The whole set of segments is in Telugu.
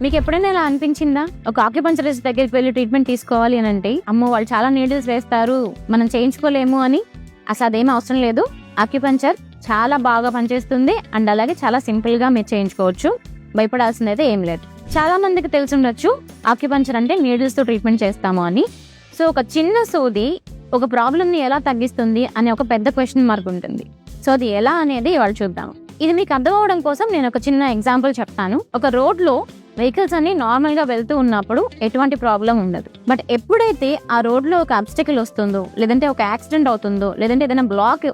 మీకు ఎప్పుడైనా ఇలా అనిపించిందా? ఒక ఆక్యుపంచరిస్ట్ దగ్గరికి వెళ్ళి ట్రీట్మెంట్ తీసుకోవాలి అని అంటే, అమ్మో వాళ్ళు చాలా నీడిల్స్ వేస్తారు, మనం చేయించుకోలేము అని. అసలు అదేం అవసరం లేదు. ఆక్యుపంచర్ చాలా బాగా పనిచేస్తుంది అండ్ అలాగే చాలా సింపుల్ గా మీరు చేయించుకోవచ్చు. భయపడాల్సిందైతే ఏం లేదు. చాలా మందికి తెలిసి ఉండొచ్చు ఆక్యుపంచర్ అంటే నీడిల్స్ తో ట్రీట్మెంట్ చేస్తాము అని. సో ఒక చిన్న సూది ఒక ప్రాబ్లమ్ ని ఎలా తగ్గిస్తుంది అనే ఒక పెద్ద క్వశ్చన్ మార్క్ ఉంటుంది. సో అది ఎలా అనేది ఇవాళ చూద్దాం. ఇది మీకు అర్థం అవడం కోసం నేను ఒక చిన్న ఎగ్జాంపుల్ చెప్తాను. ఒక రోడ్ లో వెహికల్స్ అన్ని నార్మల్ గా వెళ్తూ ఉన్నప్పుడు ఎటువంటి ప్రాబ్లం ఉండదు. బట్ ఎప్పుడైతే ఆ రోడ్ లో ఒక అబ్స్టకిల్ వస్తుందో, లేదంటే ఒక యాక్సిడెంట్ అవుతుందో, లేదంటే ఏదైనా బ్లాక్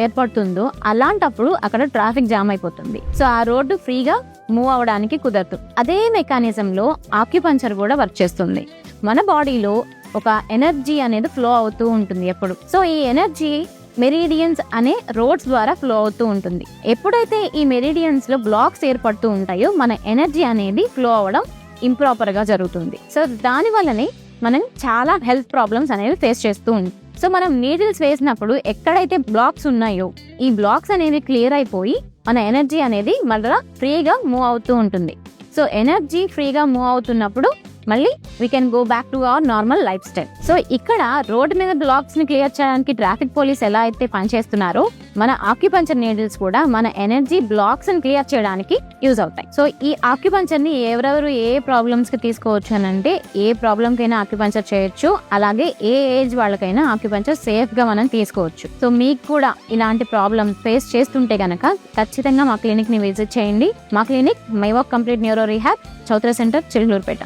ఏర్పడుతుందో, అలాంటప్పుడు అక్కడ ట్రాఫిక్ జామ్ అయిపోతుంది. సో ఆ రోడ్డు ఫ్రీగా మూవ్ అవడానికి కుదరదు. అదే మెకానిజం లో ఆక్యుపంచర్ కూడా వర్క్ చేస్తుంది. మన బాడీలో ఒక ఎనర్జీ అనేది ఫ్లో అవుతూ ఉంటుంది ఎప్పుడు. సో ఈ ఎనర్జీ మెరిడియన్స్ అనే రోడ్స్ ద్వారా ఫ్లో అవుతూ ఉంటుంది. ఎప్పుడైతే ఈ మెరిడియన్స్ లో బ్లాక్స్ ఏర్పడుతూ ఉంటాయో మన ఎనర్జీ అనేది ఫ్లో అవ్వడం ఇంప్రాపర్ గా జరుగుతుంది. సో దాని వల్లనే మనం చాలా హెల్త్ ప్రాబ్లమ్స్ అనేవి ఫేస్ చేస్తూ ఉంటాం. సో మనం నీడిల్స్ వేసినప్పుడు ఎక్కడైతే బ్లాక్స్ ఉన్నాయో ఈ బ్లాక్స్ అనేవి క్లియర్ అయిపోయి మన ఎనర్జీ అనేది మళ్ళీ ఫ్రీగా మూవ్ అవుతూ ఉంటుంది. సో ఎనర్జీ ఫ్రీగా మూవ్ అవుతున్నప్పుడు మళ్ళీ we can go back to our normal life style. So ఇక్కడ రోడ్ మీద బ్లాక్స్ ని క్లియర్ చేయడానికి ట్రాఫిక్ పోలీస్ ఎలా అయితే పనిచేస్తున్నారో, మన ఆక్యుపంచర్ నీడిల్స్ కూడా మన ఎనర్జీ బ్లాక్స్ ని క్లియర్ చేయడానికి యూజ్ అవుతాయి. సో ఈ ఆక్యుపంచర్ ని ఎవరెవరు ఏ ప్రాబ్లమ్స్ కి తీసుకోవచ్చు అని అంటే, ఏ ప్రాబ్లమ్ కైనా ఆక్యుపంచర్ చేయొచ్చు. అలాగే ఏ ఏజ్ వాళ్ళకైనా ఆక్యుపంచర్ సేఫ్ గా మనం తీసుకోవచ్చు. సో మీకు కూడా ఇలాంటి ప్రాబ్లమ్ ఫేస్ చేస్తుంటే గనక ఖచ్చితంగా మా క్లినిక్ ని విజిట్ చేయండి. మా clinic MyWalk complete neuro rehab, చౌత్ర సెంటర్, చిలుకూరుపేట.